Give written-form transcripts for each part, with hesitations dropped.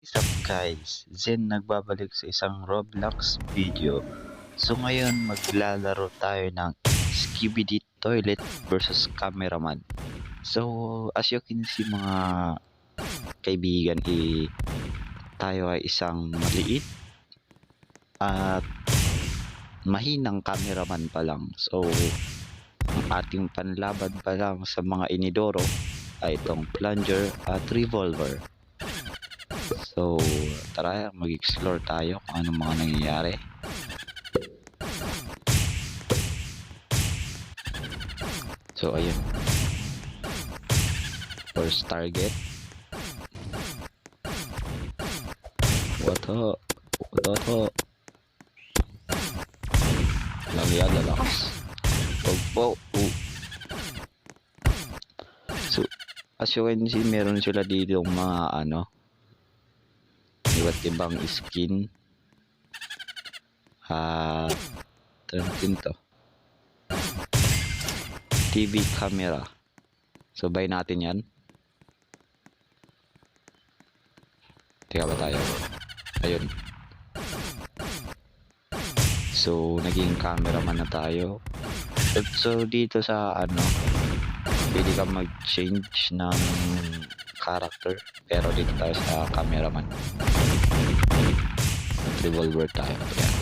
What's up guys? Zen nagbabalik sa isang Roblox video. So ngayon maglalaro tayo ng Skibidi Toilet versus Cameraman. So as you can see mga kaibigan, tayo ay isang maliit at mahinang cameraman pa lang. So ang ating panlaban pa lang sa mga inidoro ay itong plunger at revolver. So, tara, mag-explore tayo kung anong mga nangyayari. So, ayun. First target. Wato. Lang yan, lalakas. Pagpo. So, as you can see, meron sila dito mga iba't ibang skin. Tanatin to. TV camera. So, buy natin yan. Teka ba tayo? Ayun. So, naging cameraman na tayo. So, dito sa pwede ka mag-change ng character. Pero dito tayo sa cameraman. Revolver tayo. Ayan.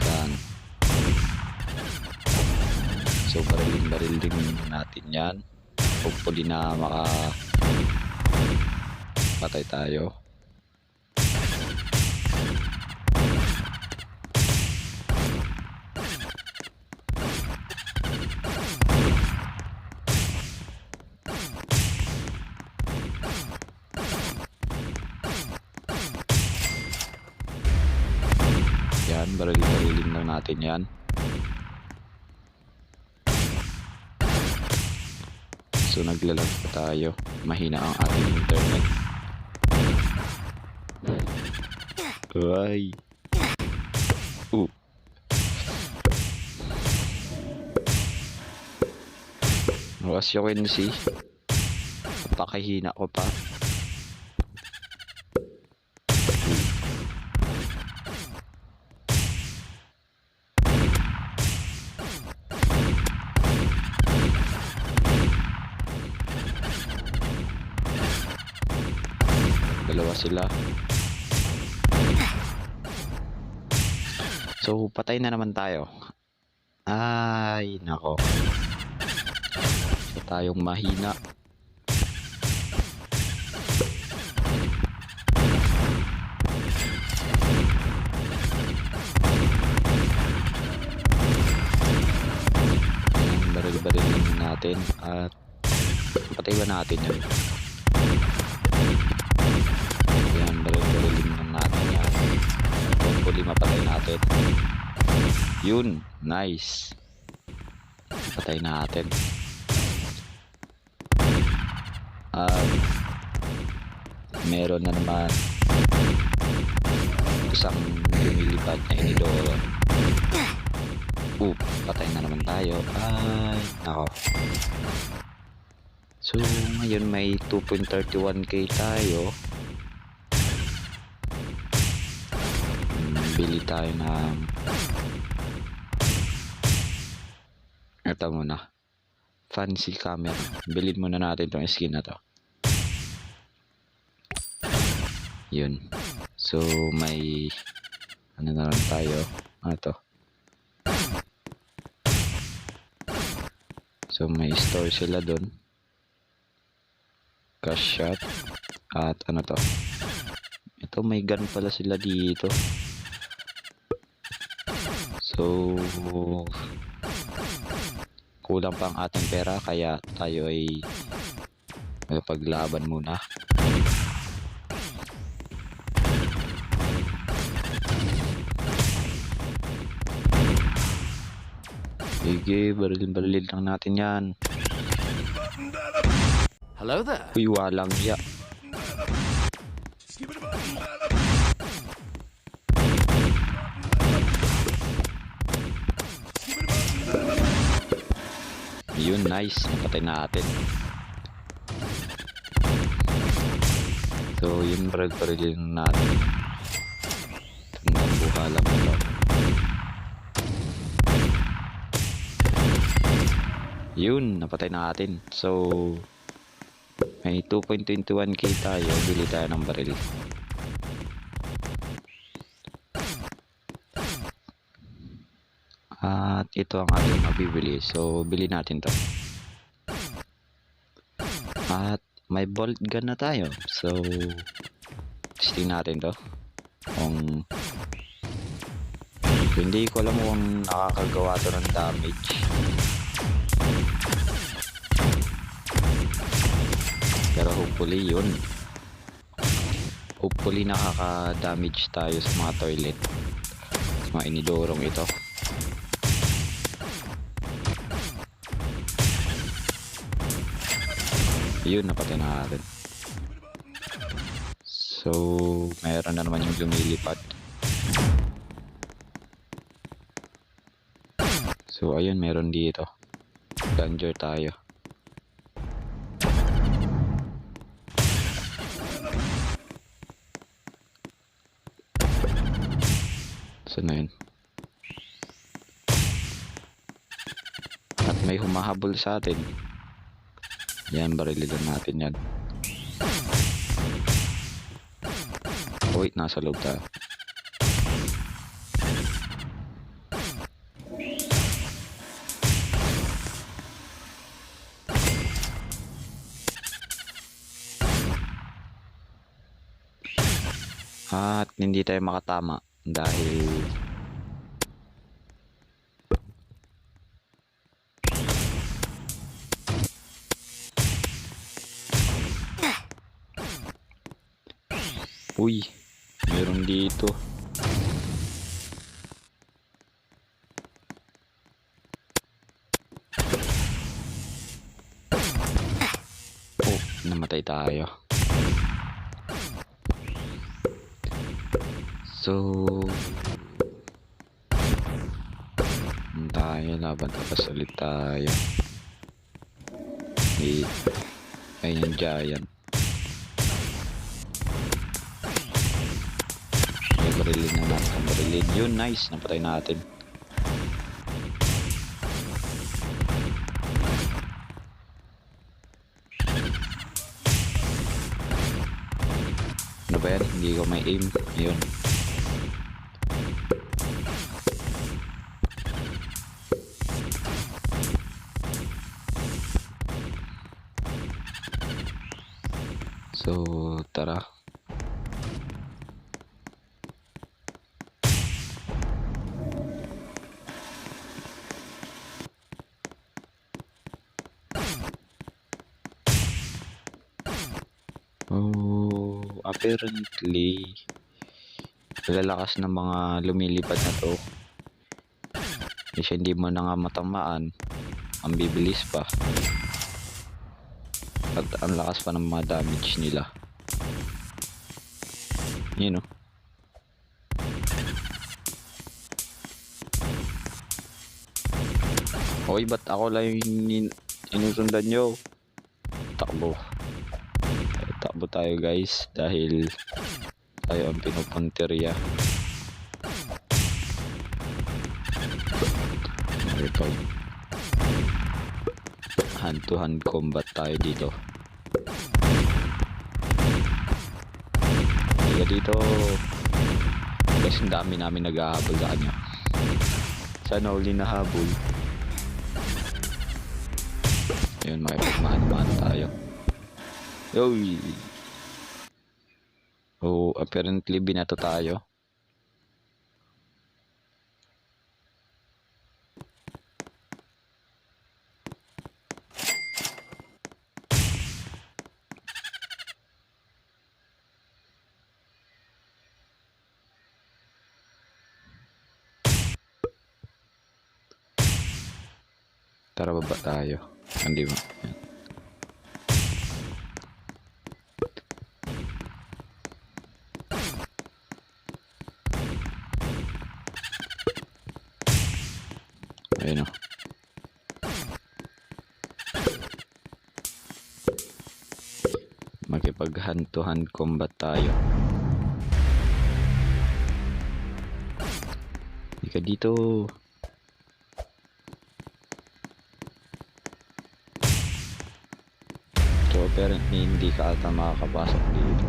Yan. So, baril din natin yan. Hopefully na patay tayo. Yan, baril lang natin yan. So, naglalag pa tayo. Mahina ang ating internet. Ay. As you can see, napakahina ko pa. Dalawa sila. So, patay na naman tayo. Ay, nako. So, tayong mahina. Baril-barilin natin at patay ba natin yan? Yan, baril-barilin natin yan. Hopefully mapatay natin. Yun, nice. Patay natin. Meron na naman isang lumilipad na inidoro. Patay na naman tayo. Ay, nako. So, ngayon may 2.31k tayo. Bili tayo ng ito muna, fancy camera. Bilhin muna natin itong skin na to. Yun. So, may na lang tayo. Ito. So, may store sila dun. Cash shot. At to. Ito, may gun pala sila dito. So, kulang pa ang ating pera kaya tayo ay magpaglaban muna. Sige, baril lang natin yan. Hello there. Uy, walang ya. Yun, nice. Napatay natin. So, yun baril-barilin natin. Tandang buhala mo lang. Yun, napatay natin. So, may 2.21k tayo. Bili tayo ng baril. At ito ang ating mabibili. So, bili natin to. At may bolt gun na tayo. So, testing natin to. Kung hindi ko alam kung nakakagawa to ng damage. Pero hopefully yun. Hopefully nakaka-damage tayo sa mga toilet. Sa mga inidorong ito. Yun, napatay na natin. So, mayroon na naman yung lumilipad. So, ayun, meron dito. Danger tayo. So, na yun. At may humahabol sa atin. Yan, bariligan natin yan. Oh, wait, nasa loob tayo. At hindi tayo makatama dahil uy, meron dito. Oh, namatay tayo. So, tayo, laban tapos ulit tayo. Ayun yung giant. Barilin na natin. Barilin. Yun, nice. Napatay natin. Ano ba yan? Hindi ko may aim. Yun. So, tara. Oh, apparently lalakas ng mga lumilipad na to. Kasi hindi mo na nga matamaan, ang bibilis pa. At ang lakas pa ng mga damage nila. Yun o. Hoy, ba't ako lang yung inusundan nyo? Takbo. Takbo tayo guys dahil tayo ang pinupunteriya. Ito. Hand to hand combat tayo dito. Higa dito. Guys, ang dami namin nag-ahabol sa kanya. Sana uli na habol. Ayun, makipagmahan-mahan tayo. Yoy! Oh, apparently binato tayo. Tara, baba tayo. Hindi mo. Yan. Ayun o. Makipag hand to hand combat tayo. Ika dito. So apparently hindi ka ata makakapasok dito.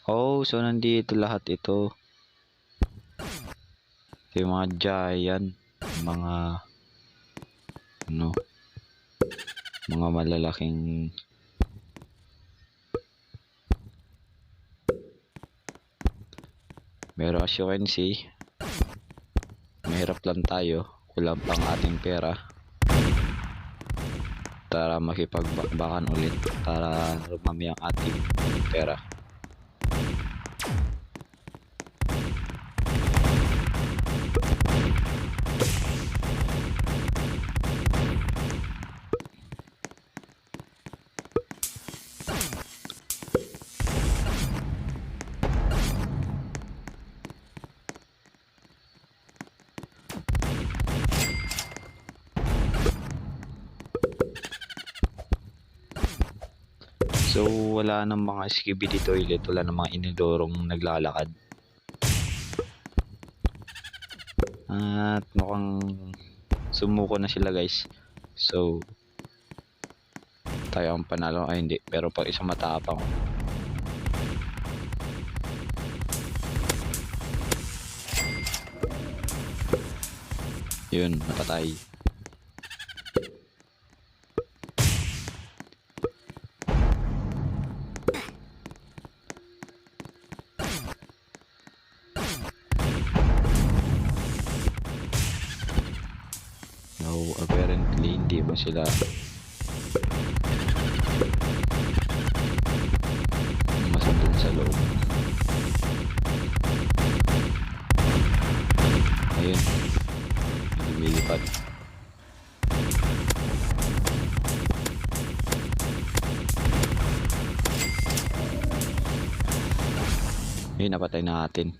Oh, so nandito lahat ito. Ito yung mga giant, mga ano, mga malalaking pero as you can see, mahirap lang tayo, kulang pang ating pera para makipagbakbakan ulit, para rumami ang ating pera. So wala nang mga skibidi toilet, wala nang mga inidorong naglalakad. At mukhang sumuko na sila guys. So tayo ang panalo, ay hindi, pero pag isang matapang. Yun, napatay. No, apparently hindi pa sila masandun sa loob. Ayun, lumilipad. Ayun, napatay natin.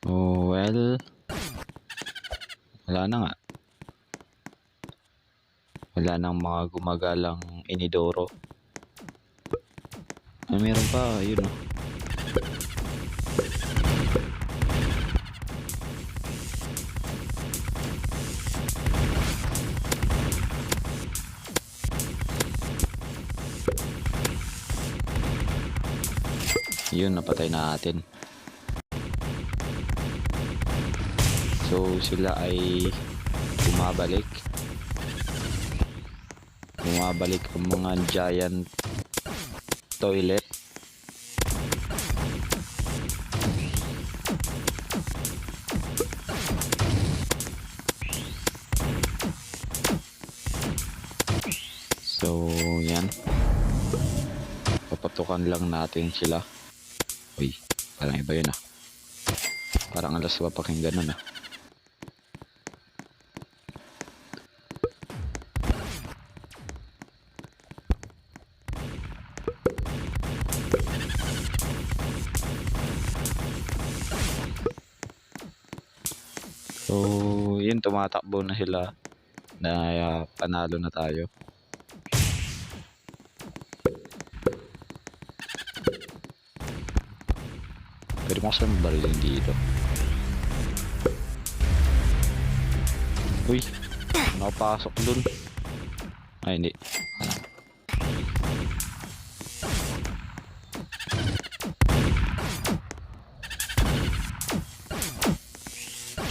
Oh, well, wala na nga. Wala nang mga gumagalang inidoro. Ah, meron pa, yun oh. Yun, napatay natin. So sila ay bumabalik ang mga giant toilet. So yan, papatukan lang natin sila. Uy, parang iba yun ah. Parang alas papakinggan nun ah. So yun, tumatakbo na sila na panalo na tayo. Pwede mo kasi mabarilin dito. Uy, nakapasok dun. Ay hindi.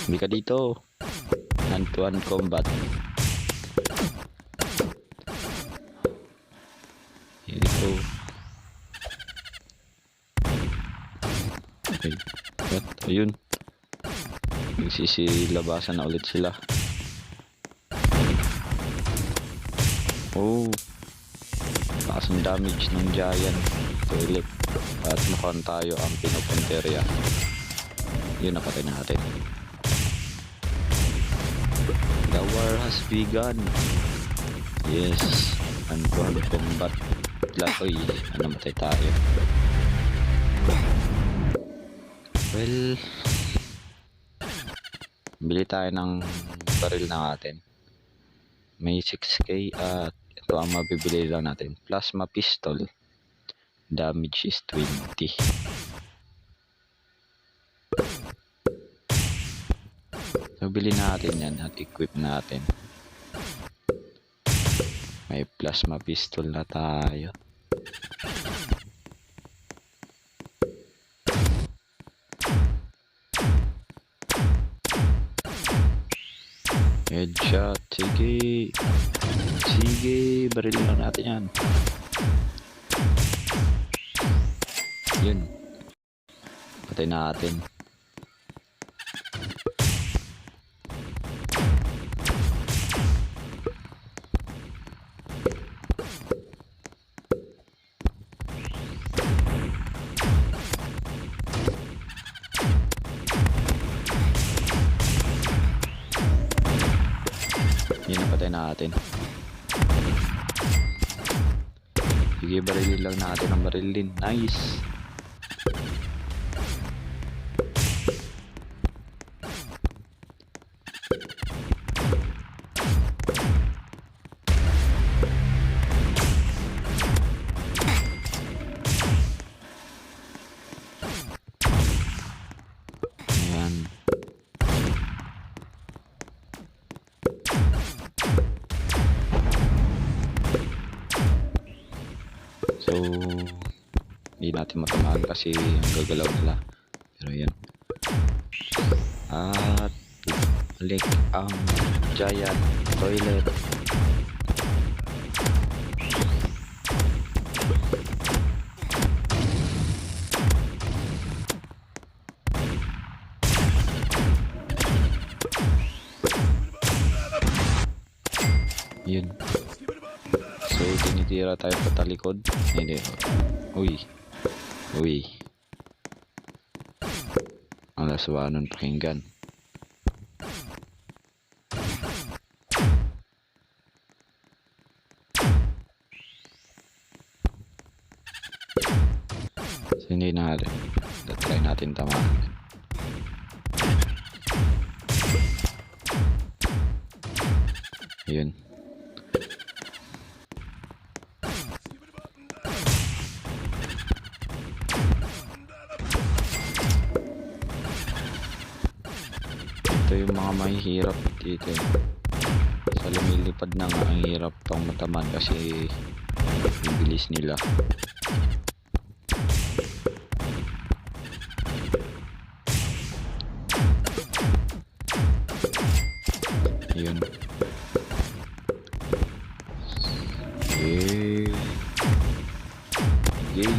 Hindi ka dito. Hand to hand combat. Dito. Okay. What? Ayun. Nagsisilabasan na ulit sila. Oh. Taas ang damage ng giant toilet. At mukhang tayo ang pinupunterya. Yun, napatay natin. The war has begun. Yes. Hand to hand combat. Uy, namatay tayo. Well, bili tayo ng baril na atin. May 6k at ito ang mabibili lang natin. Plasma pistol. Damage is 20. So, bili natin yan at equip natin. May plasma pistol na tayo. Headshot. Sige. Sige. Baril lang natin yan. Yun. Patay natin. Yun, napatay natin. Sige, barilin lang natin ang barilin. Nice. Ayan. So, hindi natin matamaan kasi ang gagalaw nila. Pero yan. At balik ang giant toilet. Yun. So, tinitira tayo patalikod. Hindi. Uy. Uy. Ang laswanon pakinggan. So, hindi natin. Try natin tamaan. Yun. Ito yung mga mahihirap dito. Sa lumilipad na nga ang hirap pang mataman kasi yung bilis nila. Yun. Yay. Yay.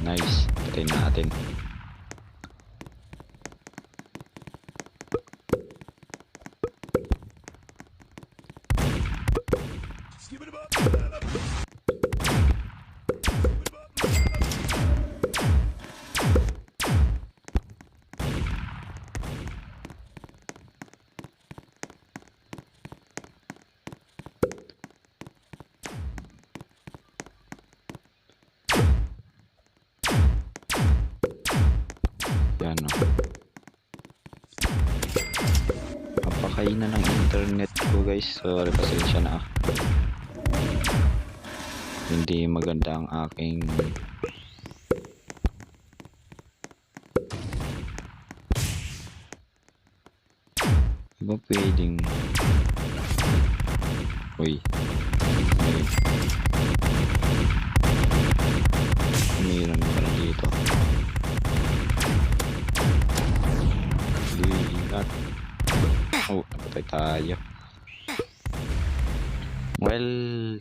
Nice. Patay natin. Yan o. Napakaina ng internet ko guys. Sorry, pasensya na. Hindi maganda ang aking iba pwedeng uy mayroon pala dito. Ingat. Oh, napatay tayo. Well,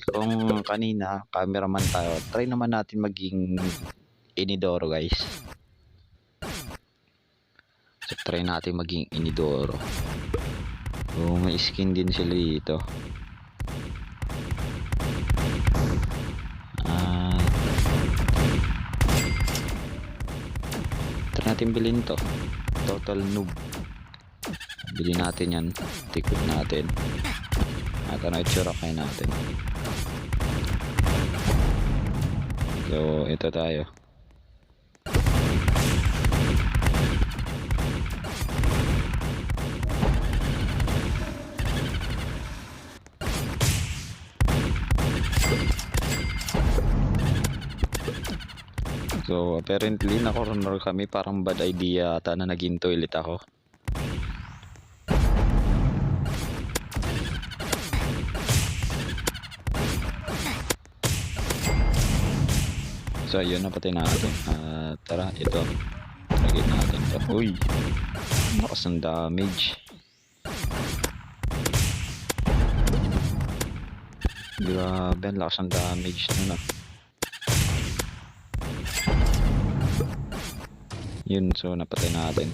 kung kanina cameraman tayo, try naman natin maging inidoro guys. So, try natin maging inidoro. So, may skin din sila dito. Try natin bilhin to. Total noob. Bili natin yan. Tikot natin. At ano itsura kayo natin. So, ito tayo. So, apparently, na-corner kami. Parang bad idea ata na naging toilet ako. So, ayun, napatay natin. Tara, ito. Lagyan natin to. Uy! Lakas ng damage. Grabe, ang lakas ng damage nun ah. Yun, so napatay natin.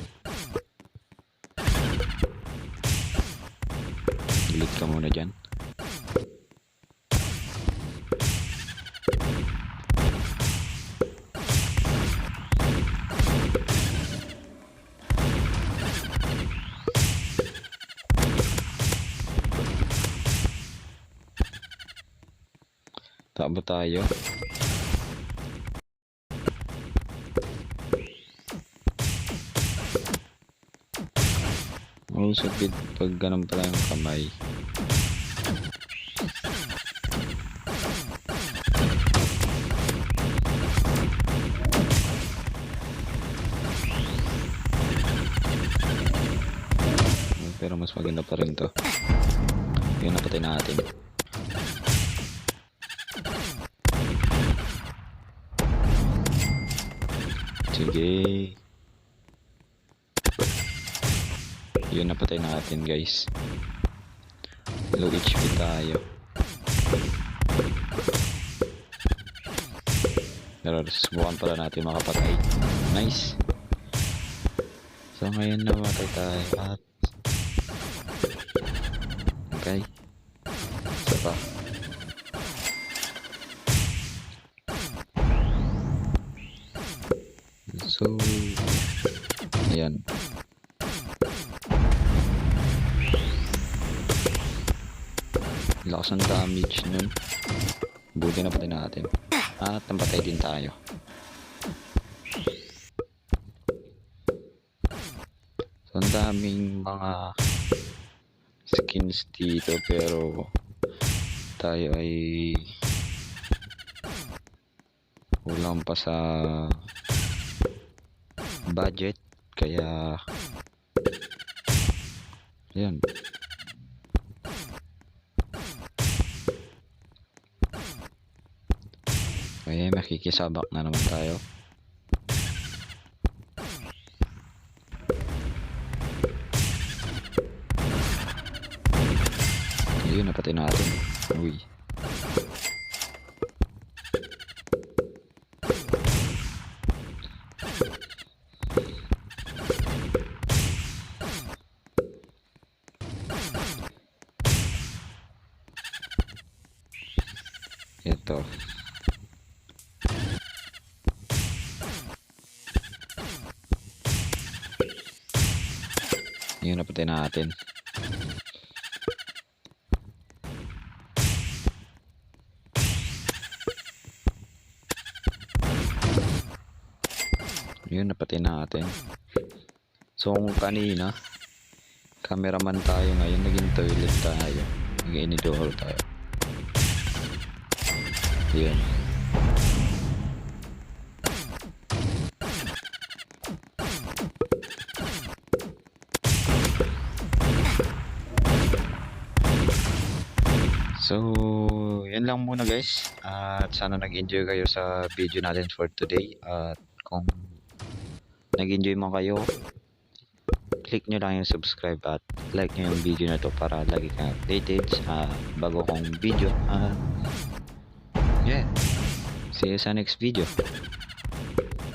Delete ka muna dyan. Takbo tayo. Also, pag ganun pala yung kamay. Pero mas maganda pa rin to. Yun, napatay natin. Sige. Yun, napatay natin guys. Low HP tayo. Pero subukan pala natin makapatay. Nice. So ngayon namatay tayo at okay. Isa pa. So ayan. Lakas ng damage nun. Buti na patay natin. At nampatay din tayo. So ang daming mga skins dito pero tayo ay kulang pa sa budget kaya ayan. Kaya makikisabak na naman tayo. Ayun, napatay natin. Uy. Ito. Yun, napatay natin. Yun, napatay natin. So, kung kanina, cameraman tayo ngayon, naging toilet tayo. Naging inidoro tayo. Yun. So, yan lang muna guys. At sana nag-enjoy kayo sa video natin for today. At kung nag-enjoy mo kayo, click nyo lang yung subscribe at like nyo yung video na to para lagi kang updated sa bago kong video. Yeah. See you sa next video.